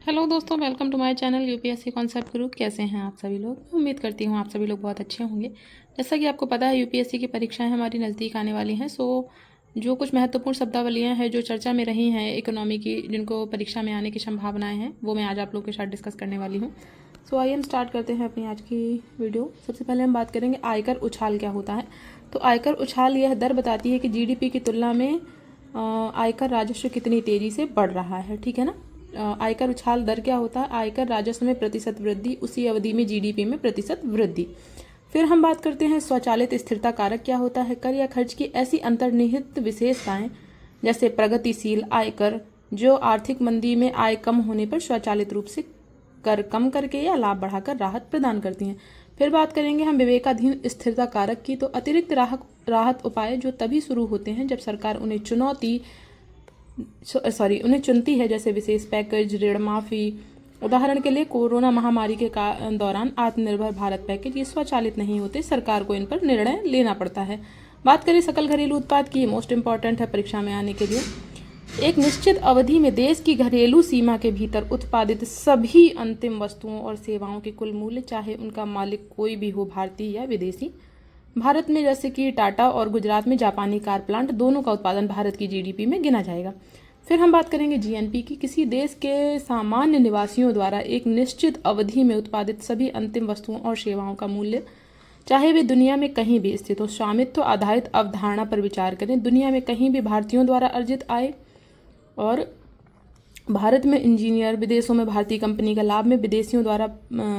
Hello दोस्तों, welcome to my channel UPSC concept Guru. कैसे हैं आप सभी लोग? उम्मीद करती हूँ आप सभी लोग बहुत अच्छे होंगे। जैसा कि आपको पता है, यूपीएससी की परीक्षाएं हमारी नज़दीक आने वाली हैं। जो कुछ महत्वपूर्ण शब्दावलियां हैं जो चर्चा में रही हैं इकोनॉमी की, जिनको परीक्षा में आने की संभावनाएं हैं, वो मैं आज आप लोगों के साथ डिस्कस करने वाली हूँ। आइए हम स्टार्ट करते हैं अपनी आज की वीडियो। सबसे पहले हम बात करेंगे आयकर उछाल क्या होता है। तो आयकर उछाल यह दर बताती है कि जीडीपी की तुलना में आयकर राजस्व कितनी तेज़ी से बढ़ रहा है। ठीक है ना। आयकर उछाल दर क्या होता है? आयकर राजस्व में प्रतिशत वृद्धि, उसी अवधि में जीडीपी में प्रतिशत वृद्धि। फिर हम बात करते हैं स्वचालित स्थिरता कारक क्या होता है। कर या खर्च की ऐसी अंतर्निहित विशेषताएं जैसे प्रगतिशील आयकर, जो आर्थिक मंदी में आय कम होने पर स्वचालित रूप से कर कम करके या लाभ बढ़ाकर राहत प्रदान करती हैं। फिर बात करेंगे हम विवेकाधीन स्थिरता कारक की। तो अतिरिक्त राहत उपाय जो तभी शुरू होते हैं जब सरकार उन्हें चुनती है, जैसे विशेष पैकेज, ऋण माफी। उदाहरण के लिए कोरोना महामारी के दौरान आत्मनिर्भर भारत पैकेज ये स्वचालित नहीं होते, सरकार को इन पर निर्णय लेना पड़ता है। बात करें सकल घरेलू उत्पाद की, मोस्ट इंपॉर्टेंट है परीक्षा में आने के लिए। एक निश्चित अवधि में देश की घरेलू सीमा के भीतर उत्पादित सभी अंतिम वस्तुओं और सेवाओं के कुल मूल्य, चाहे उनका मालिक कोई भी हो, भारतीय या विदेशी। भारत में जैसे कि टाटा और गुजरात में जापानी कार प्लांट, दोनों का उत्पादन भारत की जीडीपी में गिना जाएगा। फिर हम बात करेंगे जीएनपी की। किसी देश के सामान्य निवासियों द्वारा एक निश्चित अवधि में उत्पादित सभी अंतिम वस्तुओं और सेवाओं का मूल्य, चाहे वे दुनिया में कहीं भी स्थित हो। स्वामित्व आधारित अवधारणा पर विचार करें। दुनिया में कहीं भी भारतीयों द्वारा अर्जित आय और भारत में इंजीनियर, विदेशों में भारतीय कंपनी का लाभ में विदेशियों द्वारा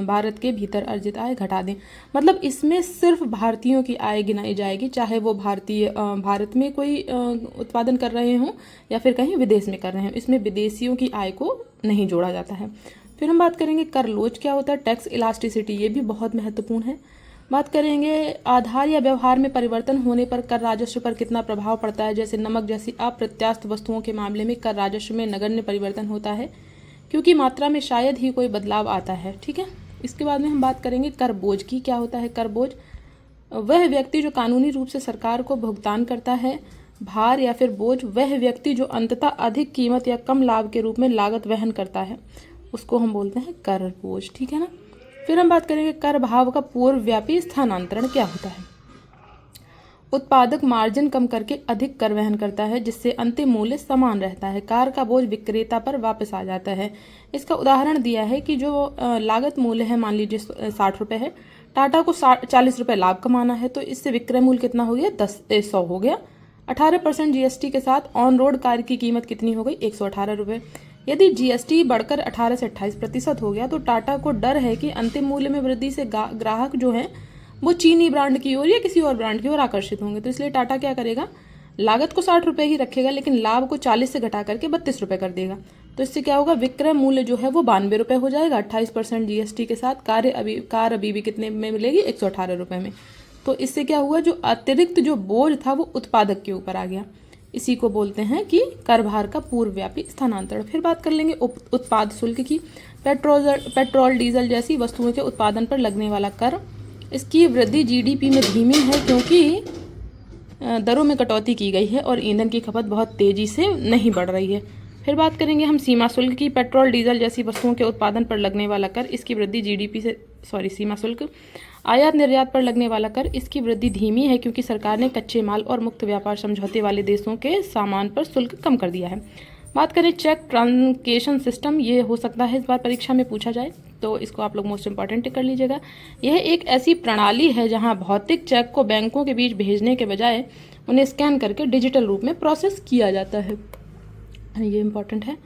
भारत के भीतर अर्जित आय घटा दें। मतलब इसमें सिर्फ भारतीयों की आय गिनाई जाएगी, चाहे वो भारत में कोई उत्पादन कर रहे हों या फिर कहीं विदेश में कर रहे हों। इसमें विदेशियों की आय को नहीं जोड़ा जाता है। फिर हम बात करेंगे कर लोच क्या होता है। टैक्स इलास्टिसिटी, ये भी बहुत महत्वपूर्ण है। बात करेंगे आधार या व्यवहार में परिवर्तन होने पर कर राजस्व पर कितना प्रभाव पड़ता है। जैसे नमक जैसी अप्रत्याशित वस्तुओं के मामले में कर राजस्व में नगण्य परिवर्तन होता है, क्योंकि मात्रा में शायद ही कोई बदलाव आता है। ठीक है। इसके बाद में हम बात करेंगे कर बोझ की। क्या होता है कर बोझ? वह व्यक्ति जो कानूनी रूप से सरकार को भुगतान करता है। भार या फिर बोझ, वह व्यक्ति जो अंततः अधिक कीमत या कम लाभ के रूप में लागत वहन करता है, उसको हम बोलते हैं कर बोझ। ठीक है ना। फिर हम बात करेंगे कर भाव का पूर्वव्यापी स्थानांतरण क्या होता है। उत्पादक मार्जिन कम करके अधिक कर वहन करता है, जिससे अंतिम मूल्य समान रहता है। कार का बोझ विक्रेता पर वापस आ जाता है। इसका उदाहरण दिया है कि जो लागत मूल्य है, मान लीजिए 60 रुपये है, टाटा को 40 रुपये लाभ कमाना है, तो इससे विक्रय मूल्य कितना हो गया? 100 हो गया। 18% जीएसटी के साथ ऑन रोड कार की कीमत कितनी हो गई? 118 रुपये। यदि जीएसटी बढ़कर 18 से 28% हो गया तो टाटा को डर है कि अंतिम मूल्य में वृद्धि से ग्राहक जो है वो चीनी ब्रांड की ओर या किसी और ब्रांड की ओर आकर्षित होंगे। तो इसलिए टाटा क्या करेगा? लागत को 60 रुपये ही रखेगा, लेकिन लाभ को 40 से घटा करके 32 रुपये कर देगा। तो इससे क्या होगा? विक्रय मूल्य जो है वो 92 रुपये हो जाएगा। 28% जीएसटी के साथ कार अभी भी कितने में मिलेगी? 118 रुपये में। तो इससे क्या हुआ? जो अतिरिक्त जो बोझ था वो उत्पादक के ऊपर आ गया। इसी को बोलते हैं कि कर भार का पूर्वव्यापी स्थानांतरण। फिर बात कर लेंगे उत्पाद शुल्क की। पेट्रोल डीजल जैसी वस्तुओं के उत्पादन पर लगने वाला कर, इसकी वृद्धि जीडीपी में धीमी है क्योंकि दरों में कटौती की गई है और ईंधन की खपत बहुत तेजी से नहीं बढ़ रही है। फिर बात करेंगे हम सीमा शुल्क की। पेट्रोल डीजल जैसी वस्तुओं के उत्पादन पर लगने वाला कर, इसकी वृद्धि सीमा शुल्क। आयात निर्यात पर लगने वाला कर, इसकी वृद्धि धीमी है क्योंकि सरकार ने कच्चे माल और मुक्त व्यापार समझौते वाले देशों के सामान पर शुल्क कम कर दिया है। बात करें चेक ट्रांसकेशन सिस्टम, ये हो सकता है इस बार परीक्षा में पूछा जाए, तो इसको आप लोग मोस्ट इंपॉर्टेंट कर लीजिएगा। यह एक ऐसी प्रणाली है जहां भौतिक चेक को बैंकों के बीच भेजने के बजाय उन्हें स्कैन करके डिजिटल रूप में प्रोसेस किया जाता है। ये इंपॉर्टेंट है।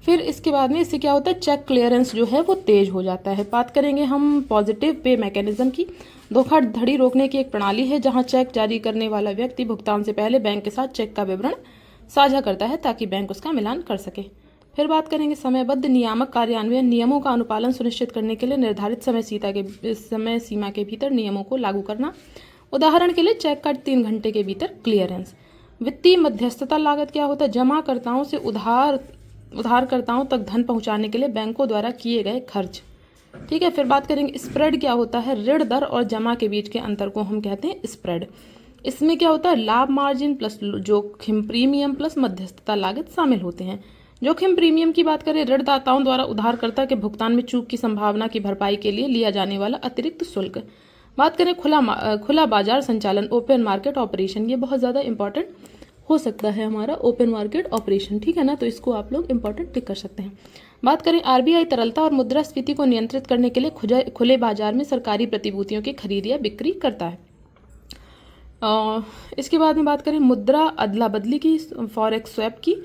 फिर इसके बाद में इससे क्या होता है? चेक क्लियरेंस जो है वो तेज हो जाता है। बात करेंगे हम पॉजिटिव पे मैकेनिज्म की। धोखाधड़ी रोकने की एक प्रणाली है जहां चेक जारी करने वाला व्यक्ति भुगतान से पहले बैंक के साथ चेक का विवरण साझा करता है ताकि बैंक उसका मिलान कर सके। फिर बात करेंगे समयबद्ध नियामक कार्यान्वयन। नियमों का अनुपालन सुनिश्चित करने के लिए निर्धारित समय सीमा के भीतर नियमों को लागू करना। उदाहरण के लिए चेक का 3 घंटे के भीतर क्लियरेंस। वित्तीय मध्यस्थता लागत क्या होता है? जमाकर्ताओं से उधारकर्ताओं तक धन पहुंचाने के लिए बैंकों द्वारा किए गए खर्च। ठीक है। फिर बात करेंगे स्प्रेड क्या होता है? ऋण दर और जमा के बीच के अंतर को हम कहते हैं स्प्रेड। इसमें क्या होता है? लाभ मार्जिन प्लस जोखिम प्रीमियम प्लस मध्यस्थता लागत शामिल होते हैं। जोखिम प्रीमियम की बात करें, ऋणदाताओं द्वारा उधारकर्ता के भुगतान में चूक की संभावना की भरपाई के लिए लिया जाने वाला अतिरिक्त शुल्क। बात करें खुला बाजार संचालन, ओपन मार्केट ऑपरेशन, ये बहुत ज़्यादा इंपॉर्टेंट हो सकता है हमारा ओपन मार्केट ऑपरेशन, ठीक है ना, तो इसको आप लोग इंपॉर्टेंट टिक कर सकते हैं। बात करें आरबीआई तरलता और मुद्रास्फीति को नियंत्रित करने के लिए खुले बाजार में सरकारी प्रतिभूतियों की खरीद या बिक्री करता है। इसके बाद में बात करें मुद्रा अदला बदली की, फॉरेक्स स्वैप की,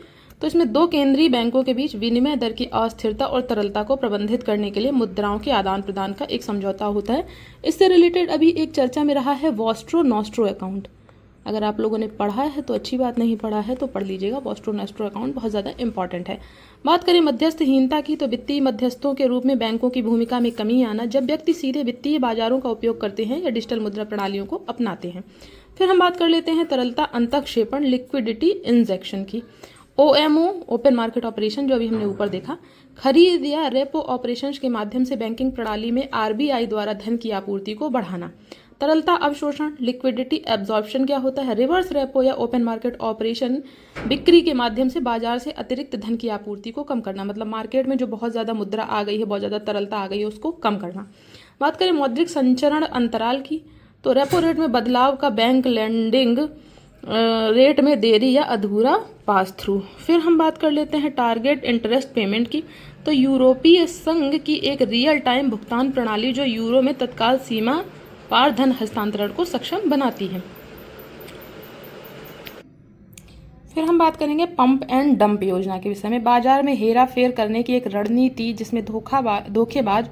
तो इसमें दो केंद्रीय बैंकों के बीच विनिमय दर की अस्थिरता और तरलता को प्रबंधित करने के लिए मुद्राओं के आदान प्रदान का एक समझौता होता है। इससे रिलेटेड अभी एक चर्चा में रहा है वॉस्ट्रो नॉस्ट्रो अकाउंट। अगर आप लोगों ने पढ़ा है तो अच्छी बात, नहीं पढ़ा है तो पढ़ लीजिएगा। वॉस्ट्रो नॉस्ट्रो अकाउंट बहुत ज़्यादा इंपॉर्टेंट है। बात करें मध्यस्थहीनता की, तो वित्तीय मध्यस्थों के रूप में बैंकों की भूमिका में कमी आना जब व्यक्ति सीधे वित्तीय बाजारों का उपयोग करते हैं या डिजिटल मुद्रा प्रणालियों को अपनाते हैं। फिर हम बात कर लेते हैं तरलता अंतःक्षेपण, लिक्विडिटी इंजेक्शन की। ओएमओ, ओपन मार्केट ऑपरेशन, जो अभी हमने ऊपर देखा, खरीद या रेपो ऑपरेशंस के माध्यम से बैंकिंग प्रणाली में आरबीआई द्वारा धन की आपूर्ति को बढ़ाना। तरलता अवशोषण, लिक्विडिटी एब्जॉर्प्शन क्या होता है, रिवर्स रेपो या ओपन मार्केट ऑपरेशन बिक्री के माध्यम से बाजार से अतिरिक्त धन की आपूर्ति को कम करना, मतलब मार्केट में जो बहुत ज़्यादा मुद्रा आ गई है, बहुत ज़्यादा तरलता आ गई है, उसको कम करना। बात करें मौद्रिक संचरण अंतराल की, तो रेपो रेट में बदलाव का बैंक लेंडिंग रेट में देरी या अधूरा पास थ्रू। फिर हम बात कर लेते हैं टारगेट इंटरेस्ट पेमेंट की, तो यूरोपीय संघ की एक रियल टाइम भुगतान प्रणाली जो यूरो में तत्काल सीमा पार धन हस्तांतरण को सक्षम बनाती है। फिर हम बात करेंगे पंप एंड डंप योजना के विषय में। बाजार में हेरा फेर करने की एक रणनीति जिसमें धोखेबाज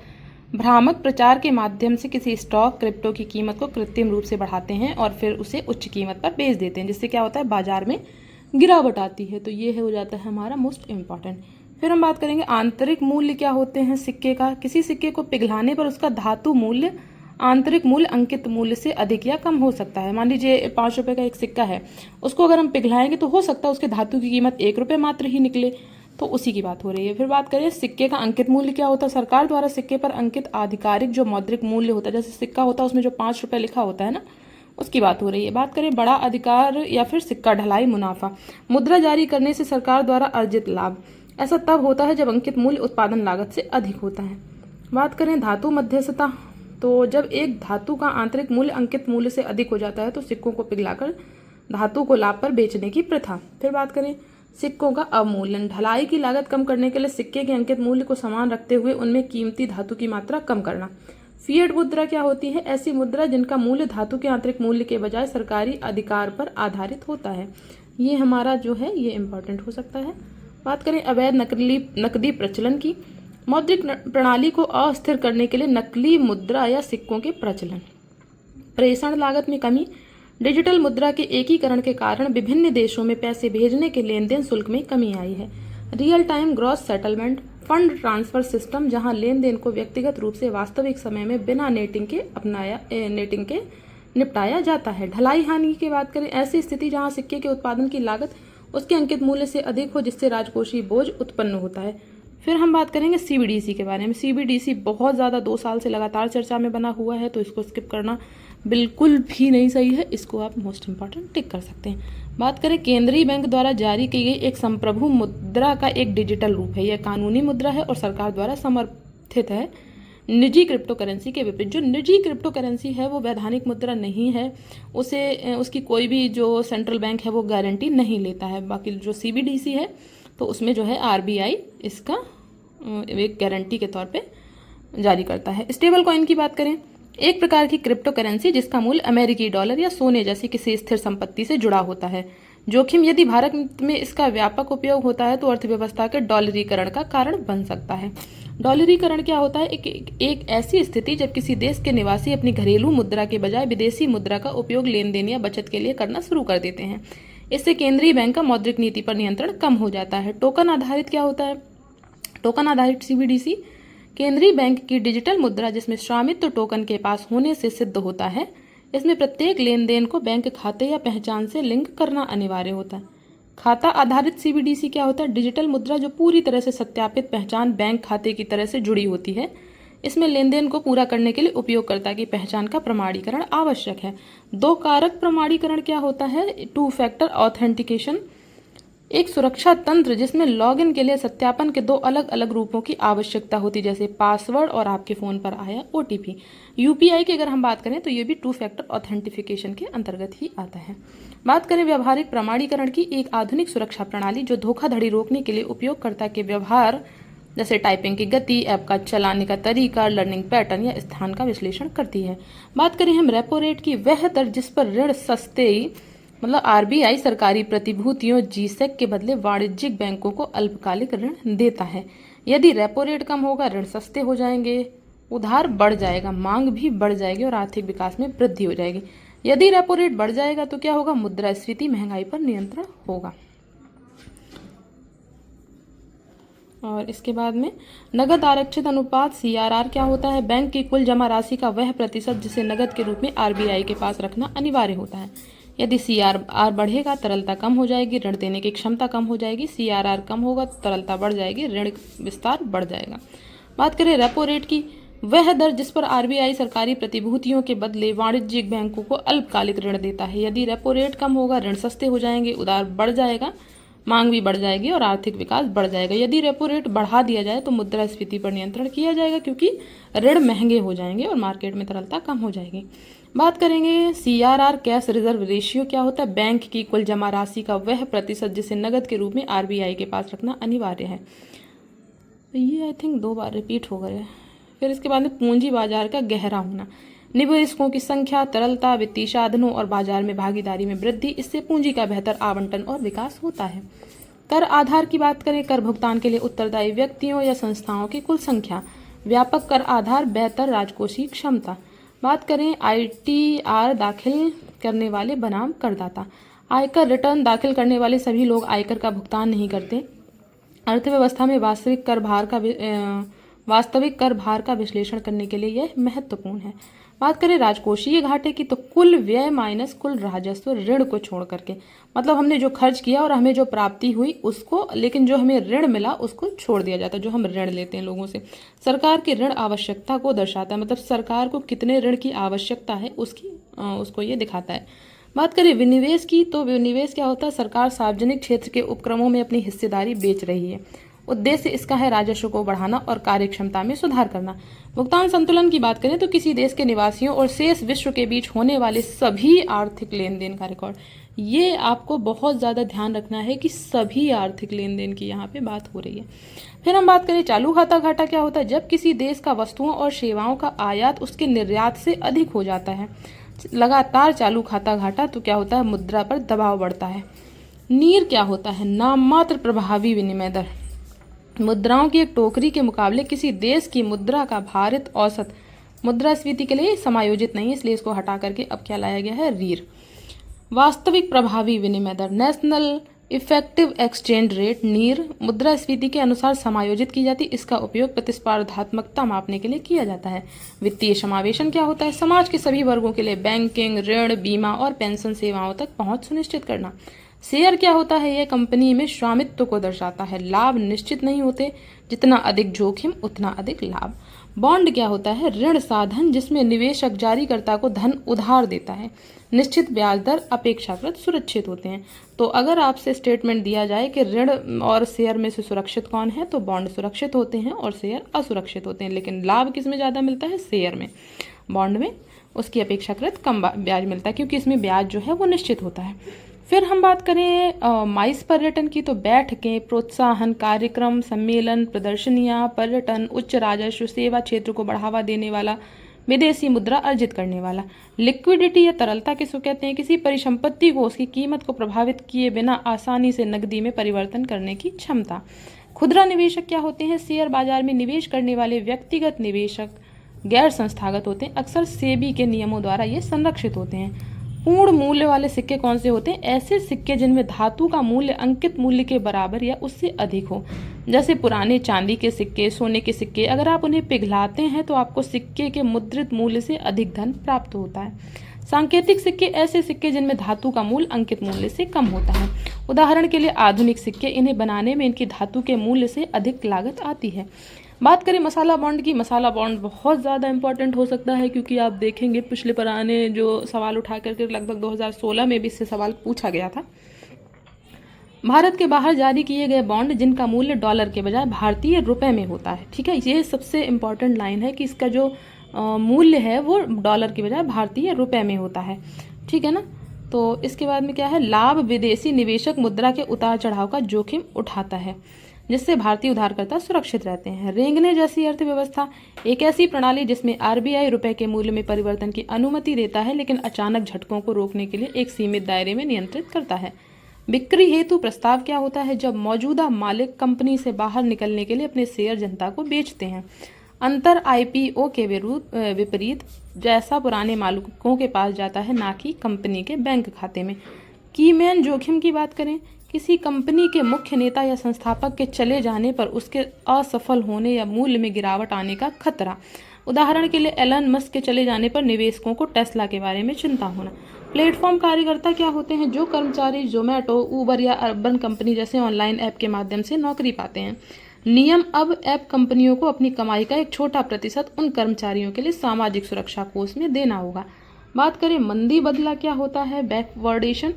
भ्रामक प्रचार के माध्यम से किसी स्टॉक क्रिप्टो की कीमत को कृत्रिम रूप से बढ़ाते हैं और फिर उसे उच्च कीमत पर बेच देते हैं, जिससे क्या होता है, बाजार में गिरावट आती है। तो ये हो जाता है हमारा मोस्ट इम्पॉर्टेंट। फिर हम बात करेंगे आंतरिक मूल्य क्या होते हैं सिक्के का। किसी सिक्के को पिघलाने पर उसका धातु मूल्य आंतरिक मूल्य अंकित मूल्य से अधिक या कम हो सकता है। मान लीजिए 5 रुपये का एक सिक्का है, उसको अगर हम पिघलाएंगे तो हो सकता है उसके धातु की कीमत 1 रुपये मात्र ही निकले, तो उसी की बात हो रही है। फिर बात करें सिक्के का अंकित मूल्य क्या होता है। सरकार द्वारा सिक्के पर अंकित आधिकारिक जो मौद्रिक मूल्य होता है, जैसे सिक्का होता है उसमें जो 5 रुपये लिखा होता है ना, उसकी बात हो रही है। बात करें बड़ा अधिकार या फिर सिक्का ढलाई मुनाफा। मुद्रा जारी करने से सरकार द्वारा अर्जित लाभ, ऐसा तब होता है जब अंकित मूल्य उत्पादन लागत से अधिक होता है। बात करें धातु मध्यस्थता, तो जब एक धातु का आंतरिक मूल्य अंकित मूल्य से अधिक हो जाता है तो सिक्कों को पिघलाकर धातु को लाभ पर बेचने की प्रथा। फिर बात करें सिक्कों का अवमूल्यन, ढलाई की लागत कम करने के लिए सिक्के के अंकित मूल्य को समान रखते हुए उनमें कीमती धातु की मात्रा कम करना। फिएट मुद्रा क्या होती है, ऐसी मुद्रा जिनका मूल्य धातु के आंतरिक मूल्य के बजाय सरकारी अधिकार पर आधारित होता है। ये हमारा जो है ये इम्पोर्टेंट हो सकता है। बात करें अवैध नकदी प्रचलन की, मौद्रिक प्रणाली को अस्थिर करने के लिए नकली मुद्रा या सिक्कों के प्रचलन। प्रेषण लागत में कमी, डिजिटल मुद्रा के एकीकरण के कारण विभिन्न देशों में पैसे भेजने के लेन देन शुल्क में कमी आई है। Real time gross settlement, fund transfer system जहां लेन देन को व्यक्तिगत रूप से वास्तविक समय में बिना नेटिंग के निपटाया जाता है। ढलाई हानि की बात करें, ऐसी स्थिति जहां सिक्के के उत्पादन की लागत उसके अंकित मूल्य से अधिक हो, जिससे राजकोषीय बोझ उत्पन्न होता है। फिर हम बात करेंगे सीबीडीसी के बारे में। सीबीडीसी बहुत ज़्यादा 2 साल से लगातार चर्चा में बना हुआ है, तो इसको स्किप करना बिल्कुल भी नहीं सही है, इसको आप मोस्ट इंपॉर्टेंट टिक कर सकते हैं। बात करें केंद्रीय बैंक द्वारा जारी की गई एक संप्रभु मुद्रा का एक डिजिटल रूप है। यह कानूनी मुद्रा है और सरकार द्वारा समर्थित है, निजी क्रिप्टो करेंसी के विपरीत। जो निजी क्रिप्टो करेंसी है वो वैधानिक मुद्रा नहीं है, उसकी कोई भी जो सेंट्रल बैंक है वो गारंटी नहीं लेता है। बाकी जो सीबीडीसी है तो उसमें जो है आरबीआई इसका एक गारंटी के तौर पे जारी करता है। स्टेबल कॉइन की बात करें, एक प्रकार की क्रिप्टो करेंसी जिसका मूल्य अमेरिकी डॉलर या सोने जैसी किसी स्थिर संपत्ति से जुड़ा होता है। जोखिम, यदि भारत में इसका व्यापक उपयोग होता है तो अर्थव्यवस्था के डॉलरीकरण का कारण बन सकता है। डॉलरीकरण क्या होता है, एक ऐसी स्थिति जब किसी देश के निवासी अपनी घरेलू मुद्रा के बजाय विदेशी मुद्रा का उपयोग लेन देन या बचत के लिए करना शुरू कर देते हैं। इससे केंद्रीय बैंक का मौद्रिक नीति पर नियंत्रण कम हो जाता है। टोकन आधारित क्या होता है, टोकन आधारित सीबीडीसी केंद्रीय बैंक की डिजिटल मुद्रा जिसमें स्वामित्व टोकन के पास होने से सिद्ध होता है। इसमें प्रत्येक लेन देन को बैंक खाते या पहचान से लिंक करना अनिवार्य होता है। खाता आधारित सीबीडीसी क्या होता है, डिजिटल मुद्रा जो पूरी तरह से सत्यापित पहचान बैंक खाते की तरह से जुड़ी होती है। इसमें लेन देन को पूरा करने के लिए उपयोगकर्ता की पहचान का प्रमाणीकरण आवश्यक है। 2 कारक प्रमाणीकरण क्या होता है, 2 फैक्टर ऑथेंटिकेशन। एक सुरक्षा तंत्र जिसमें लॉगिन के लिए सत्यापन के दो अलग अलग रूपों की आवश्यकता होती, जैसे पासवर्ड और आपके फ़ोन पर आया OTP। यूपीआई की अगर हम बात करें तो ये भी 2 फैक्टर ऑथेंटिफिकेशन के अंतर्गत ही आता है। बात करें व्यावहारिक प्रमाणीकरण की, एक आधुनिक सुरक्षा प्रणाली जो धोखाधड़ी रोकने के लिए उपयोगकर्ता के व्यवहार जैसे टाइपिंग की गति, ऐप का चलाने का तरीका, लर्निंग पैटर्न या स्थान का विश्लेषण करती है। बात करें हम रेपो रेट की, वह दर जिस पर ऋण सस्ते मतलब आरबीआई सरकारी प्रतिभूतियों जीसेक के बदले वाणिज्यिक बैंकों को अल्पकालिक ऋण देता है। यदि रेपो रेट कम होगा, ऋण सस्ते हो जाएंगे, उधार बढ़ जाएगा, मांग भी बढ़ जाएगी और आर्थिक विकास में वृद्धि हो जाएगी। यदि रेपो रेट बढ़ जाएगा तो क्या होगा, मुद्रास्फीति, महंगाई पर नियंत्रण होगा। और इसके बाद में नगद आरक्षित अनुपात CRR क्या होता है, बैंक की कुल जमा राशि का वह प्रतिशत जिसे नगद के रूप में आरबीआई के पास रखना अनिवार्य होता है। यदि CRR बढ़ेगा, तरलता कम हो जाएगी, ऋण देने की क्षमता कम हो जाएगी। CRR कम होगा तो तरलता बढ़ जाएगी, ऋण विस्तार बढ़ जाएगा। बात करें रेपो रेट की, वह दर जिस पर आरबीआई सरकारी प्रतिभूतियों के बदले वाणिज्यिक बैंकों को अल्पकालिक ऋण देता है। यदि रेपो रेट कम होगा, ऋण सस्ते हो जाएंगे, उधार बढ़ जाएगा, मांग भी बढ़ जाएगी और आर्थिक विकास बढ़ जाएगा। यदि रेपो रेट बढ़ा दिया जाए तो मुद्रास्फीति पर नियंत्रण किया जाएगा, क्योंकि ऋण महंगे हो जाएंगे और मार्केट में तरलता कम हो जाएगी। बात करेंगे CRR कैश रिजर्व रेशियो क्या होता है, बैंक की कुल जमा राशि का वह प्रतिशत जिसे नगद के रूप में आरबीआई के पास रखना अनिवार्य है। ये आई थिंक 2 बार रिपीट हो गया। फिर इसके बाद में पूंजी बाजार का गहरा होना, निवेशकों की संख्या, तरलता, वित्तीय साधनों और बाजार में भागीदारी में वृद्धि, इससे पूंजी का बेहतर आवंटन और विकास होता है। कर आधार की बात करें, कर भुगतान के लिए उत्तरदायी व्यक्तियों या संस्थाओं की कुल संख्या, व्यापक कर आधार, बेहतर राजकोषीय क्षमता। बात करें ITR दाखिल करने वाले बनाम करदाता, आयकर रिटर्न दाखिल करने वाले सभी लोग आयकर का भुगतान नहीं करते। अर्थव्यवस्था में वास्तविक कर भार का विश्लेषण करने के लिए यह महत्वपूर्ण है। बात करें राजकोषीय घाटे की, तो कुल व्यय माइनस कुल राजस्व ऋण को छोड़ करके, मतलब हमने जो खर्च किया और हमें जो प्राप्ति हुई उसको, लेकिन जो हमें ऋण मिला उसको छोड़ दिया जाता है, जो हम ऋण लेते हैं लोगों से। सरकार की ऋण आवश्यकता को दर्शाता है, मतलब सरकार को कितने ऋण की आवश्यकता है उसको ये दिखाता है। बात करें विनिवेश की, तो विनिवेश क्या होता है, सरकार सार्वजनिक क्षेत्र के उपक्रमों में अपनी हिस्सेदारी बेच रही है। उद्देश्य इसका है राजस्व को बढ़ाना और कार्यक्षमता में सुधार करना। भुगतान संतुलन की बात करें तो किसी देश के निवासियों और शेष विश्व के बीच होने वाले सभी आर्थिक लेन देन का रिकॉर्ड। ये आपको बहुत ज़्यादा ध्यान रखना है कि सभी आर्थिक लेन देन की यहाँ पे बात हो रही है। फिर हम बात करें चालू खाता घाटा क्या होता है, जब किसी देश का वस्तुओं और सेवाओं का आयात उसके निर्यात से अधिक हो जाता है, लगातार चालू खाता घाटा, तो क्या होता है, मुद्रा पर दबाव बढ़ता है। नीर क्या होता है, नाम मात्र प्रभावी विनिमय दर, मुद्राओं की एक टोकरी के मुकाबले किसी देश की मुद्रा का भारित औसत मुद्रास्फीति के लिए समायोजित नहीं है, इसलिए इसको हटा करके अब क्या लाया गया है, रीर। वास्तविक प्रभावी विनिमय दर, नेशनल इफेक्टिव एक्सचेंज रेट, नीर, मुद्रास्फीति के अनुसार समायोजित की जाती, इसका उपयोग प्रतिस्पर्धात्मकता मापने के लिए किया जाता है। वित्तीय समावेशन क्या होता है, समाज के सभी वर्गों के लिए बैंकिंग, ऋण, बीमा और पेंशन सेवाओं तक पहुंच सुनिश्चित करना। शेयर क्या होता है, यह कंपनी में स्वामित्व को दर्शाता है। लाभ निश्चित नहीं होते, जितना अधिक जोखिम उतना अधिक लाभ। बॉन्ड क्या होता है, ऋण साधन जिसमें निवेशक जारीकर्ता को धन उधार देता है। निश्चित ब्याज दर अपेक्षाकृत सुरक्षित होते हैं। तो अगर आपसे स्टेटमेंट दिया जाए कि ऋण और शेयर में से सुरक्षित कौन है, तो बॉन्ड सुरक्षित होते हैं और शेयर असुरक्षित होते हैं। लेकिन लाभ किस में ज़्यादा मिलता है, शेयर में। बॉन्ड में उसकी अपेक्षाकृत कम ब्याज मिलता है, क्योंकि इसमें ब्याज जो है वो निश्चित होता है। फिर हम बात करें माइस पर्यटन की, तो बैठकें, प्रोत्साहन कार्यक्रम, सम्मेलन, प्रदर्शनियां, पर्यटन, उच्च राजस्व, सेवा क्षेत्र को बढ़ावा देने वाला, विदेशी मुद्रा अर्जित करने वाला। लिक्विडिटी या तरलता किसको कहते हैं, किसी परिसंपत्ति को उसकी कीमत को प्रभावित किए बिना आसानी से नकदी में परिवर्तन करने की क्षमता। खुदरा निवेशक क्या होते हैं, शेयर बाजार में निवेश करने वाले व्यक्तिगत निवेशक गैर संस्थागत होते हैं, अक्सर सेबी के नियमों द्वारा ये संरक्षित होते हैं। पूर्ण मूल्य वाले सिक्के कौन से होते हैं, ऐसे सिक्के जिनमें धातु का मूल्य अंकित मूल्य के बराबर या उससे अधिक हो, जैसे पुराने चांदी के सिक्के, सोने के सिक्के। अगर आप उन्हें पिघलाते हैं तो आपको सिक्के के मुद्रित मूल्य से अधिक धन प्राप्त होता है। सांकेतिक सिक्के ऐसे सिक्के जिनमें धातु का मूल्य अंकित मूल्य से कम होता है। उदाहरण के लिए आधुनिक सिक्के, इन्हें बनाने में इनकी धातु के मूल्य से अधिक लागत आती है। बात करें मसाला बॉन्ड की, मसाला बॉन्ड बहुत ज़्यादा इंपॉर्टेंट हो सकता है, क्योंकि आप देखेंगे पिछले पुराने जो सवाल उठा करके लगभग 2016 में भी इससे सवाल पूछा गया था। भारत के बाहर जारी किए गए बॉन्ड जिनका मूल्य डॉलर के बजाय भारतीय रुपए में होता है। ठीक है, ये सबसे इम्पोर्टेंट लाइन है कि इसका जो मूल्य है वो डॉलर के बजाय भारतीय रुपए में होता है। ठीक है ना। तो इसके बाद में क्या है, लाभ विदेशी निवेशक मुद्रा के उतार चढ़ाव का जोखिम उठाता है जिससे भारतीय उधारकर्ता सुरक्षित रहते हैं। रेंगने जैसी अर्थव्यवस्था एक ऐसी प्रणाली जिसमें आरबीआई रुपए के मूल्य में परिवर्तन की अनुमति देता है लेकिन अचानक झटकों को रोकने के लिए एक सीमित दायरे में नियंत्रित करता है। बिक्री हेतु प्रस्ताव क्या होता है, जब मौजूदा मालिक कंपनी से बाहर निकलने के लिए अपने शेयर जनता को बेचते हैं। अंतर आईपीओ के विपरीत जैसा पुराने मालिकों के पास जाता है, ना कि कंपनी के बैंक खाते में। कीमैन जोखिम की बात करें, किसी कंपनी के मुख्य नेता या संस्थापक के चले जाने पर उसके असफल होने या मूल्य में गिरावट आने का खतरा। उदाहरण के लिए एलन मस्क के चले जाने पर निवेशकों को टेस्ला के बारे में चिंता होना। प्लेटफॉर्म कार्यकर्ता क्या होते हैं, जो कर्मचारी जोमेटो, उबर या अर्बन कंपनी जैसे ऑनलाइन ऐप के माध्यम से नौकरी पाते हैं। नियम, अब ऐप कंपनियों को अपनी कमाई का एक छोटा प्रतिशत उन कर्मचारियों के लिए सामाजिक सुरक्षा कोष में देना होगा। बात करें मंदी बदला क्या होता है, बैकवर्डेशन,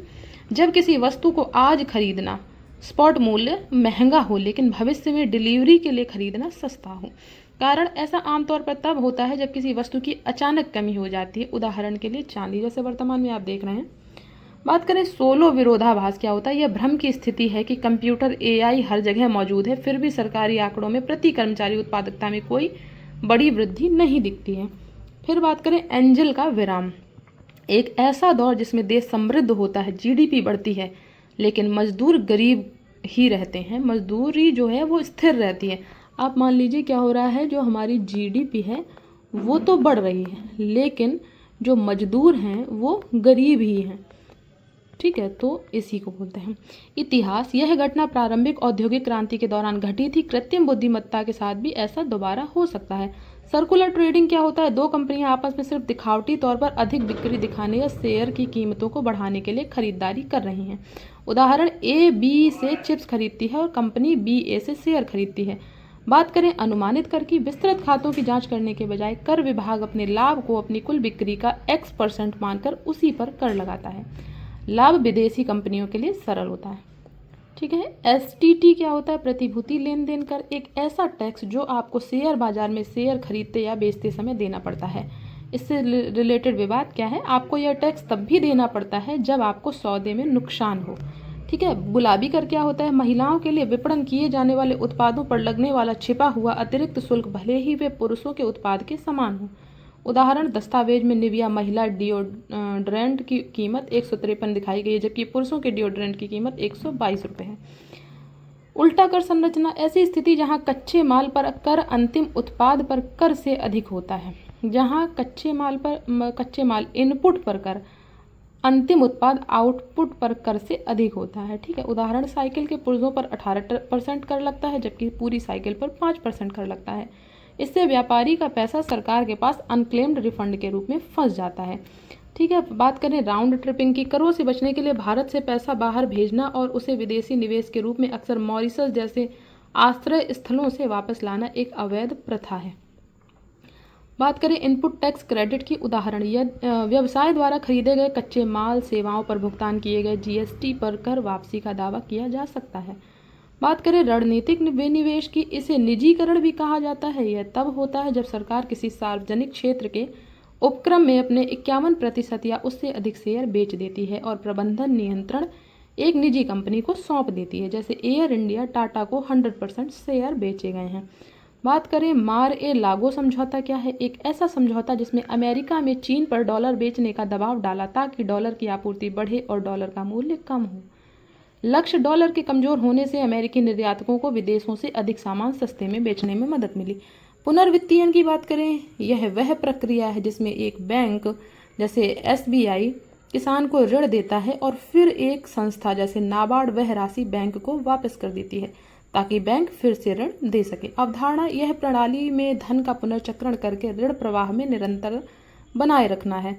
जब किसी वस्तु को आज खरीदना स्पॉट मूल्य महंगा हो लेकिन भविष्य में डिलीवरी के लिए खरीदना सस्ता हो। कारण ऐसा आमतौर पर तब होता है जब किसी वस्तु की अचानक कमी हो जाती है, उदाहरण के लिए चांदी, जैसे वर्तमान में आप देख रहे हैं। बात करें सोलो विरोधाभास क्या होता है, यह भ्रम की स्थिति है कि कंप्यूटर एआई हर जगह मौजूद है फिर भी सरकारी आंकड़ों में प्रति कर्मचारी उत्पादकता में कोई बड़ी वृद्धि नहीं दिखती है। फिर बात करें एंजल का विराम, एक ऐसा दौर जिसमें देश समृद्ध होता है, जीडीपी बढ़ती है लेकिन मजदूर गरीब ही रहते हैं, मजदूरी जो है वो स्थिर रहती है। आप मान लीजिए क्या हो रहा है, जो हमारी जीडीपी है वो तो बढ़ रही है लेकिन जो मजदूर हैं वो गरीब ही हैं। ठीक है, तो इसी को बोलते हैं इतिहास। यह घटना प्रारंभिक औद्योगिक क्रांति के दौरान घटी थी, कृत्रिम बुद्धिमत्ता के साथ भी ऐसा दोबारा हो सकता है। सर्कुलर ट्रेडिंग क्या होता है, दो कंपनियां आपस में सिर्फ दिखावटी तौर पर अधिक बिक्री दिखाने या शेयर की कीमतों को बढ़ाने के लिए खरीदारी कर रही हैं। उदाहरण, ए बी से चिप्स खरीदती है और कंपनी बी ए से शेयर खरीदती है। बात करें अनुमानित कर की, विस्तृत खातों की जांच करने के बजाय कर विभाग अपने लाभ को अपनी कुल बिक्री का X% मानकर उसी पर कर लगाता है। लाभ विदेशी कंपनियों के लिए सरल होता है। ठीक है, एसटीटी क्या होता है, प्रतिभूति लेन देन कर, एक ऐसा टैक्स जो आपको शेयर बाजार में शेयर खरीदते या बेचते समय देना पड़ता है। इससे रिलेटेड विवाद क्या है, आपको यह टैक्स तब भी देना पड़ता है जब आपको सौदे में नुकसान हो। ठीक है, गुलाबी कर क्या होता है, महिलाओं के लिए विपणन किए जाने वाले उत्पादों पर लगने वाला छिपा हुआ अतिरिक्त शुल्क भले ही वे पुरुषों के उत्पाद के समान हो। उदाहरण, दस्तावेज में निविया महिला डिओड्रेंट की कीमत 153 दिखाई गई है जबकि पुरुषों के डिओड्रेंट की कीमत 122 रुपये है। उल्टा कर संरचना, ऐसी स्थिति जहां कच्चे माल पर कर अंतिम उत्पाद पर कर से अधिक होता है। जहां कच्चे माल इनपुट पर कर अंतिम उत्पाद आउटपुट पर कर से अधिक होता है। ठीक है, उदाहरण, साइकिल के पुर्जों पर 18% कर लगता है जबकि पूरी साइकिल पर 5% कर लगता है। इससे व्यापारी का पैसा सरकार के पास अनक्लेम्ड रिफंड के रूप में फंस जाता है। ठीक है, बात करें राउंड ट्रिपिंग की, करों से बचने के लिए भारत से पैसा बाहर भेजना और उसे विदेशी निवेश के रूप में अक्सर मॉरिशस जैसे आश्रय स्थलों से वापस लाना एक अवैध प्रथा है। बात करें इनपुट टैक्स क्रेडिट की, उदाहरण, व्यवसाय द्वारा खरीदे गए कच्चे माल सेवाओं पर भुगतान किए गए जीएसटी पर कर वापसी का दावा किया जा सकता है। बात करें रणनीतिक विनिवेश की, इसे निजीकरण भी कहा जाता है। यह तब होता है जब सरकार किसी सार्वजनिक क्षेत्र के उपक्रम में अपने 51% या उससे अधिक शेयर बेच देती है और प्रबंधन नियंत्रण एक निजी कंपनी को सौंप देती है। जैसे एयर इंडिया, टाटा को 100% शेयर बेचे गए हैं। बात करें मार ए लागो समझौता क्या है, एक ऐसा समझौता जिसमें अमेरिका में चीन पर डॉलर बेचने का दबाव डाला ताकि डॉलर की आपूर्ति बढ़े और डॉलर का मूल्य कम हो। लक्ष्य, डॉलर के कमजोर होने से अमेरिकी निर्यातकों को विदेशों से अधिक सामान सस्ते में बेचने में मदद मिली। पुनर्वित्तीयन की बात करें, यह वह प्रक्रिया है जिसमें एक बैंक जैसे एसबीआई किसान को ऋण देता है और फिर एक संस्था जैसे नाबार्ड वह राशि बैंक को वापस कर देती है ताकि बैंक फिर से ऋण दे सके। अवधारणा, यह प्रणाली में धन का पुनर्चक्रण करके ऋण प्रवाह में निरंतर बनाए रखना है।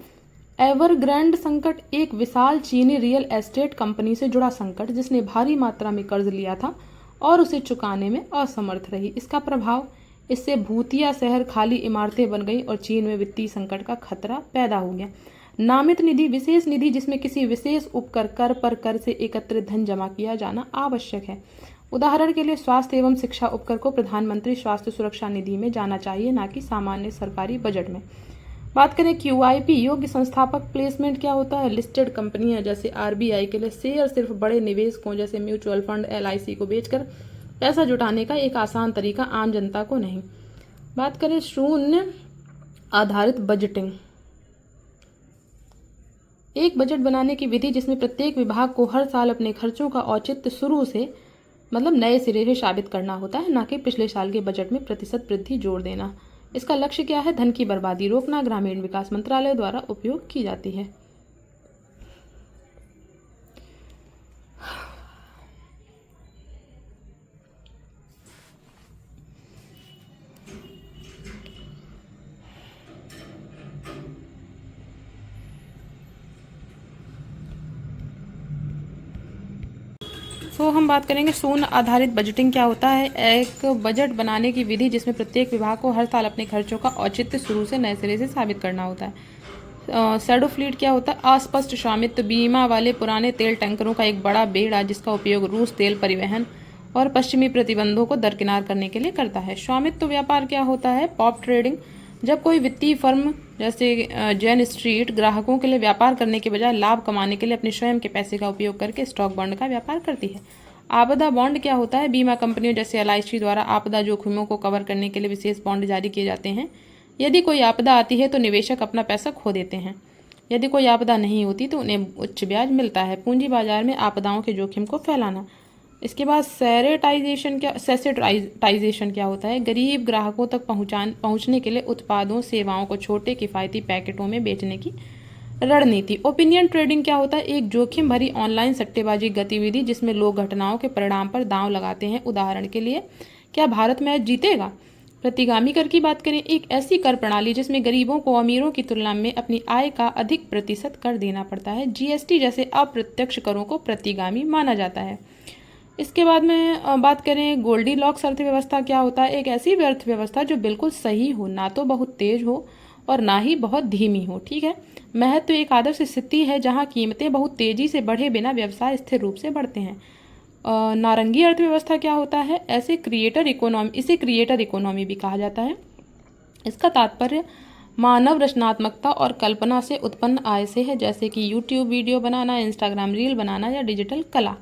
एवरग्रैंड संकट, एक विशाल चीनी रियल एस्टेट कंपनी से जुड़ा संकट जिसने भारी मात्रा में कर्ज लिया था और उसे चुकाने में असमर्थ रही। इसका प्रभाव, इससे भूतिया शहर खाली इमारतें बन गई और चीन में वित्तीय संकट का खतरा पैदा हो गया। नामित निधि विशेष निधि जिसमें किसी विशेष उपकर कर पर कर से एकत्रित धन जमा किया जाना आवश्यक है। उदाहरण के लिए स्वास्थ्य एवं शिक्षा उपकर को प्रधानमंत्री स्वास्थ्य सुरक्षा निधि में जाना चाहिए, न कि सामान्य सरकारी बजट में। बात करें QIP योग्य संस्थापक प्लेसमेंट क्या होता है। लिस्टेड कंपनियां जैसे RBI के लिए शेयर सिर्फ बड़े निवेशकों जैसे म्यूचुअल फंड LIC को बेचकर पैसा जुटाने का एक आसान तरीका, आम जनता को नहीं। बात करें शून्य आधारित बजटिंग, एक बजट बनाने की विधि जिसमें प्रत्येक विभाग को हर साल अपने खर्चों का औचित्य शुरू से मतलब नए सिरे से साबित करना होता है, न कि पिछले साल के बजट में प्रतिशत वृद्धि जोड़ देना। इसका लक्ष्य क्या है? धन की बर्बादी रोकना। ग्रामीण विकास मंत्रालय द्वारा उपयोग की जाती है। हम बात करेंगे शून्य आधारित बजटिंग क्या होता है। एक बजट बनाने की विधि जिसमें प्रत्येक विभाग को हर साल अपने खर्चों का औचित्य शुरू से नए सिरे से साबित करना होता है। शैडो फ्लीट क्या होता है? अस्पष्ट स्वामित्व बीमा वाले पुराने तेल टैंकरों का एक बड़ा बेड़ा जिसका उपयोग रूस तेल परिवहन और पश्चिमी प्रतिबंधों को दरकिनार करने के लिए करता है। स्वामित्व व्यापार क्या होता है? पॉप ट्रेडिंग, जब कोई वित्तीय फर्म जैसे जैन स्ट्रीट ग्राहकों के लिए व्यापार करने के बजाय लाभ कमाने के लिए अपने स्वयं के पैसे का उपयोग करके स्टॉक बॉन्ड का व्यापार करती है। आपदा बॉन्ड क्या होता है? बीमा कंपनियों जैसे LIC द्वारा आपदा जोखिमों को कवर करने के लिए विशेष बॉन्ड जारी किए जाते हैं। यदि कोई आपदा आती है तो निवेशक अपना पैसा खो देते हैं, यदि कोई आपदा नहीं होती तो उन्हें उच्च ब्याज मिलता है। पूंजी बाजार में आपदाओं के जोखिम को फैलाना। इसके बाद सेसेटाइजेशन क्या होता है? गरीब ग्राहकों तक पहुंचने के लिए उत्पादों सेवाओं को छोटे किफ़ायती पैकेटों में बेचने की रणनीति। ओपिनियन ट्रेडिंग क्या होता है? एक जोखिम भरी ऑनलाइन सट्टेबाजी गतिविधि जिसमें लोग घटनाओं के परिणाम पर दांव लगाते हैं। उदाहरण के लिए, क्या भारत मैच जीतेगा? प्रतिगामी कर की बात करें, एक ऐसी कर प्रणाली जिसमें गरीबों को अमीरों की तुलना में अपनी आय का अधिक प्रतिशत कर देना पड़ता है। GST जैसे अप्रत्यक्ष करों को प्रतिगामी माना जाता है। इसके बाद में बात करें गोल्डीलॉक्स अर्थव्यवस्था क्या होता है? एक ऐसी अर्थव्यवस्था जो बिल्कुल सही हो, ना तो बहुत तेज हो और ना ही बहुत धीमी हो। ठीक है। महत्व एक आदर्श स्थिति है जहां कीमतें बहुत तेजी से बढ़े बिना व्यवसाय स्थिर रूप से बढ़ते हैं। नारंगी अर्थव्यवस्था क्या होता है? इसे क्रिएटर इकोनॉमी भी कहा जाता है। इसका तात्पर्य मानव रचनात्मकता और कल्पना से उत्पन्न आय से है, जैसे कि YouTube वीडियो बनाना, Instagram रील बनाना या डिजिटल कला।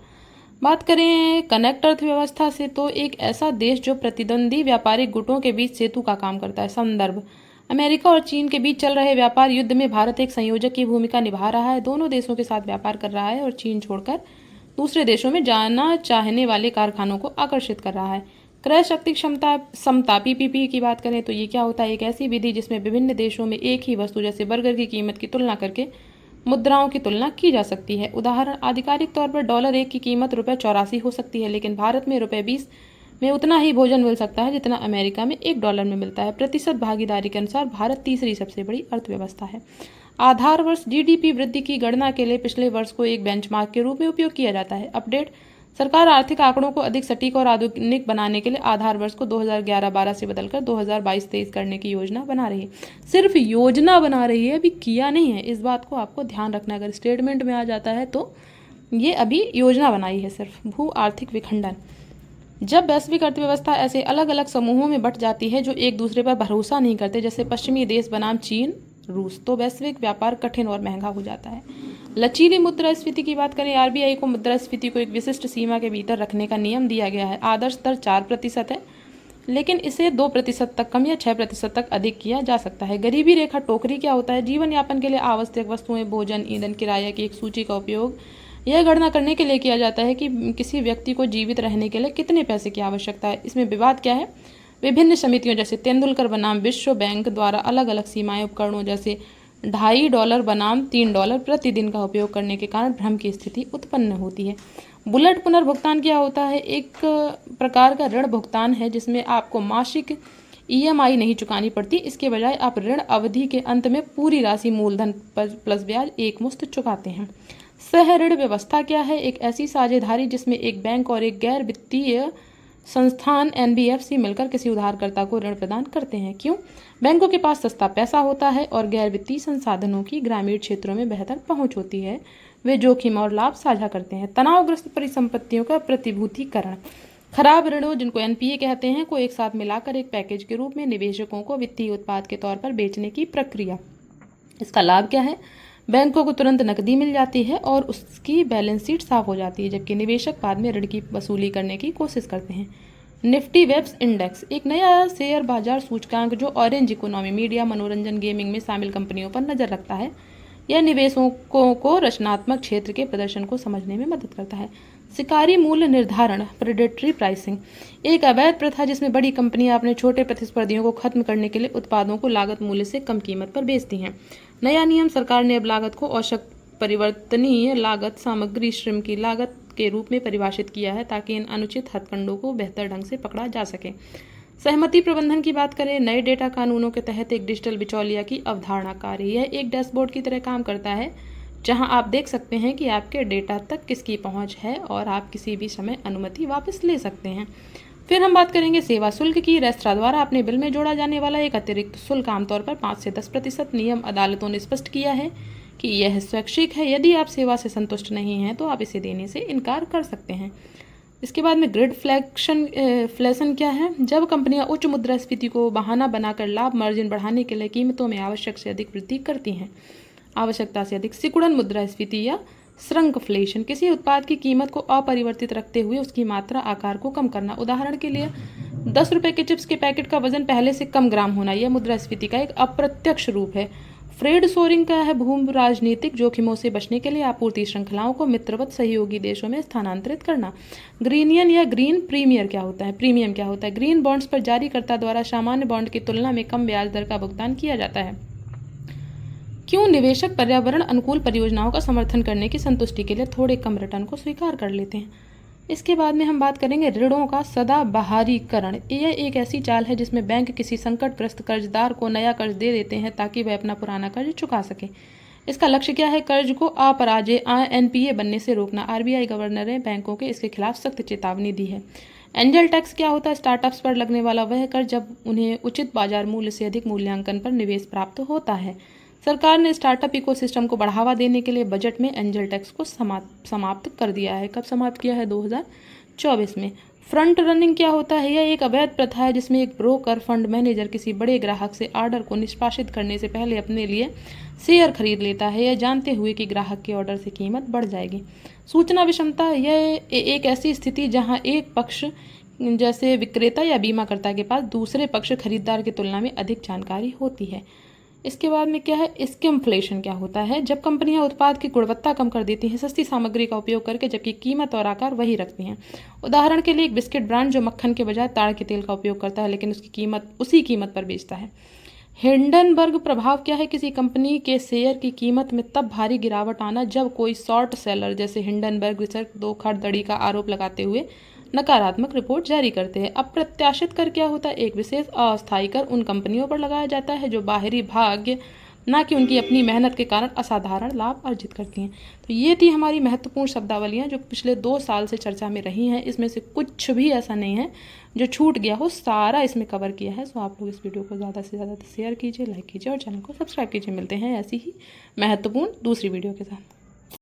बात करें कनेक्ट अर्थव्यवस्था से, तो एक ऐसा देश जो प्रतिद्वंदी व्यापारिक गुटों के बीच सेतु का काम करता है। संदर्भ, अमेरिका और चीन के बीच चल रहे व्यापार युद्ध में भारत एक संयोजक की भूमिका निभा रहा है। दोनों देशों के साथ व्यापार कर रहा है और चीन छोड़कर दूसरे देशों में जाना चाहने वाले कारखानों को आकर्षित कर रहा है। क्रय शक्ति क्षमता समता PPP की बात करें तो ये क्या होता है? एक ऐसी विधि जिसमें विभिन्न देशों में एक ही वस्तु जैसे बर्गर की कीमत की तुलना करके मुद्राओं की तुलना की जा सकती है। उदाहरण, आधिकारिक तौर पर $1 की कीमत ₹84 हो सकती है, लेकिन भारत में ₹20 में उतना ही भोजन मिल सकता है जितना अमेरिका में $1 में मिलता है। प्रतिशत भागीदारी के अनुसार भारत तीसरी सबसे बड़ी अर्थव्यवस्था है। आधार वर्ष GDP वृद्धि की गणना के लिए पिछले वर्ष को एक बेंचमार्क के रूप में उपयोग किया जाता है। अपडेट, सरकार आर्थिक आंकड़ों को अधिक सटीक और आधुनिक बनाने के लिए आधार वर्ष को 2011-12 से बदलकर 2022-23 करने की योजना बना रही है। सिर्फ योजना बना रही है, अभी किया नहीं है। इस बात को आपको ध्यान रखना। अगर स्टेटमेंट में आ जाता है तो ये अभी योजना बनाई है सिर्फ। भू आर्थिक विखंडन, जब वैश्विक अर्थव्यवस्था ऐसे अलग अलग समूहों में बंट जाती है जो एक दूसरे पर भरोसा नहीं करते, जैसे पश्चिमी देश बनाम चीन, रूस, तो वैश्विक व्यापार कठिन और महंगा हो जाता है। लचीली मुद्रास्फीति की बात करें, RBI को मुद्रास्फीति को एक विशिष्ट सीमा के भीतर रखने का नियम दिया गया है। आदर्श दर 4% है, लेकिन इसे 2% तक कम या 6% तक अधिक किया जा सकता है। गरीबी रेखा टोकरी क्या होता है? जीवन यापन के लिए आवश्यक वस्तुएं, भोजन, ईंधन, किराया की एक सूची का उपयोग यह गणना करने के लिए किया जाता है कि किसी व्यक्ति को जीवित रहने के लिए कितने पैसे की आवश्यकता है। इसमें विवाद क्या है? विभिन्न समितियों जैसे तेंदुलकर बनाम विश्व बैंक द्वारा अलग अलग सीमाएं उपकरणों जैसे $2.5 बनाम $3 प्रतिदिन का उपयोग करने के कारण भ्रम की स्थिति उत्पन्न होती है। बुलेट पुनर्भुगतान क्या होता है? एक प्रकार का ऋण भुगतान है जिसमें आपको मासिक EMI नहीं चुकानी पड़ती। इसके बजाय आप ऋण अवधि के अंत में पूरी राशि मूलधन प्लस ब्याज एक मुश्त चुकाते हैं। सह ऋण व्यवस्था क्या है? एक ऐसी साझेदारी जिसमें एक बैंक और एक गैर वित्तीय संस्थान NBFC मिलकर किसी उधारकर्ता को ऋण प्रदान करते हैं। क्यों? बैंकों के पास सस्ता पैसा होता है और गैर वित्तीय संसाधनों की ग्रामीण क्षेत्रों में बेहतर पहुंच होती है। वे जोखिम और लाभ साझा करते हैं। तनावग्रस्त परिसंपत्तियों का प्रतिभूतिकरण। खराब ऋणों, जिनको NPA कहते हैं, को एक साथ मिलाकर एक पैकेज के रूप में निवेशकों को वित्तीय उत्पाद के तौर पर बेचने की प्रक्रिया। इसका लाभ क्या है? बैंकों को तुरंत नकदी मिल जाती है और उसकी बैलेंस शीट साफ हो जाती है, जबकि निवेशक बाद में ऋण की वसूली करने की कोशिश करते हैं। निफ्टी वेब्स इंडेक्स एक नया शेयर बाजार सूचकांक जो ऑरेंज इकोनॉमी, मीडिया, मनोरंजन, गेमिंग में शामिल कंपनियों पर नजर रखता है। यह निवेशकों को रचनात्मक क्षेत्र के प्रदर्शन को समझने में मदद करता है। शिकारी मूल्य निर्धारण, प्रेडेटरी प्राइसिंग, एक अवैध प्रथा जिसमें बड़ी कंपनियां अपने छोटे प्रतिस्पर्धियों को खत्म करने के लिए उत्पादों को लागत मूल्य से कम कीमत पर बेचती हैं। नया नियम, सरकार ने अब लागत को औसत परिवर्तनीय लागत, सामग्री, श्रम की लागत के रूप में परिभाषित किया है ताकि इन अनुचित हथकंडों को बेहतर ढंग से पकड़ा जा सके। सहमति प्रबंधन की बात करें, नए डेटा कानूनों के तहत एक डिजिटल बिचौलिया की अवधारणा कार्य। यह एक डैशबोर्ड की तरह काम करता है जहां आप देख सकते हैं कि आपके डेटा तक किसकी पहुंच है और आप किसी भी समय अनुमति वापस ले सकते हैं। फिर हम बात करेंगे सेवा शुल्क की। रेस्तरां द्वारा अपने बिल में जोड़ा जाने वाला एक अतिरिक्त शुल्क आमतौर पर 5 से 10% नियम अदालतों ने स्पष्ट किया है कि यह स्वैच्छिक है। यदि आप सेवा से संतुष्ट नहीं हैं तो आप इसे देने से इनकार कर सकते हैं। इसके बाद में ग्रिडफ्लेशन क्या है? जब कंपनियां उच्च मुद्रास्फीति को बहाना बनाकर लाभ मार्जिन बढ़ाने के लिए कीमतों में आवश्यक से अधिक वृद्धि करती हैं। आवश्यकता से अधिक सिकुड़न मुद्रास्फीति या श्रंकफ्लेशन, किसी उत्पाद की कीमत को अपरिवर्तित रखते हुए उसकी मात्रा, आकार को कम करना। उदाहरण के लिए 10 रुपये के चिप्स के पैकेट का वजन पहले से कम ग्राम होना, यह मुद्रास्फीति का एक अप्रत्यक्ष रूप है। फ्रेड शोरिंग का है? भूमि राजनीतिक जोखिमों से बचने के लिए आपूर्ति श्रृंखलाओं को मित्रवत सहयोगी देशों में स्थानांतरित करना। ग्रीनियन या ग्रीन प्रीमियर क्या होता है? प्रीमियम क्या होता है? ग्रीन बॉन्ड्स पर जारीकर्ता द्वारा सामान्य बॉन्ड की तुलना में कम ब्याज दर का भुगतान किया जाता है। क्यों निवेशक पर्यावरण अनुकूल परियोजनाओं का समर्थन करने की संतुष्टि के लिए थोड़े कम रिटर्न को स्वीकार कर लेते हैं? इसके बाद में हम बात करेंगे ऋणों का सदाबहारीकरण। यह एक ऐसी चाल है जिसमें बैंक किसी संकटग्रस्त कर्जदार को नया कर्ज दे देते हैं ताकि वह अपना पुराना कर्ज चुका सके। इसका लक्ष्य क्या है? कर्ज को अपराजेय NPA बनने से रोकना। RBI गवर्नर ने बैंकों के इसके खिलाफ सख्त चेतावनी दी है। एंजल टैक्स क्या होता है? स्टार्टअप्स पर लगने वाला वह कर जब उन्हें उचित बाजार मूल्य से अधिक मूल्यांकन पर निवेश प्राप्त होता है। सरकार ने स्टार्टअप इकोसिस्टम को बढ़ावा देने के लिए बजट में एंजल टैक्स को समाप्त कर दिया है। कब समाप्त किया है? 2024 में। फ्रंट रनिंग क्या होता है? यह एक अवैध प्रथा है जिसमें एक ब्रोकर, फंड मैनेजर किसी बड़े ग्राहक से ऑर्डर को निष्पादित करने से पहले अपने लिए शेयर खरीद लेता है, यह जानते हुए कि ग्राहक के ऑर्डर से कीमत बढ़ जाएगी। सूचना विषमता, यह एक ऐसी स्थिति जहां एक पक्ष जैसे विक्रेता या बीमाकर्ता के पास दूसरे पक्ष खरीदार की तुलना में अधिक जानकारी होती है। इसके बाद में क्या है? स्किमफ्लेशन क्या होता है? जब कंपनियां उत्पाद की गुणवत्ता कम कर देती हैं सस्ती सामग्री का उपयोग करके, जबकि कीमत और आकार वही रखती हैं। उदाहरण के लिए एक बिस्किट ब्रांड जो मक्खन के बजाय ताड़ के तेल का उपयोग करता है लेकिन उसकी कीमत उसी कीमत पर बेचता है। हिंडनबर्ग प्रभाव क्या है? किसी कंपनी के शेयर की कीमत में तब भारी गिरावट आना जब कोई शॉर्ट सेलर जैसे हिंडनबर्ग रिसर्च धोखाधड़ी का आरोप लगाते हुए नकारात्मक रिपोर्ट जारी करते हैं। अप्रत्याशित कर क्या होता है? एक विशेष अस्थायी कर उन कंपनियों पर लगाया जाता है जो बाहरी भाग्य, ना कि उनकी अपनी मेहनत के कारण असाधारण लाभ अर्जित करती हैं। तो ये थी हमारी महत्वपूर्ण शब्दावलियाँ जो पिछले 2 साल से चर्चा में रही हैं। इसमें से कुछ भी ऐसा नहीं है जो छूट गया हो, सारा इसमें कवर किया है। सो आप लोग इस वीडियो को ज़्यादा से ज़्यादा शेयर कीजिए, लाइक कीजिए और चैनल को सब्सक्राइब कीजिए। मिलते हैं ऐसी ही महत्वपूर्ण दूसरी वीडियो के साथ।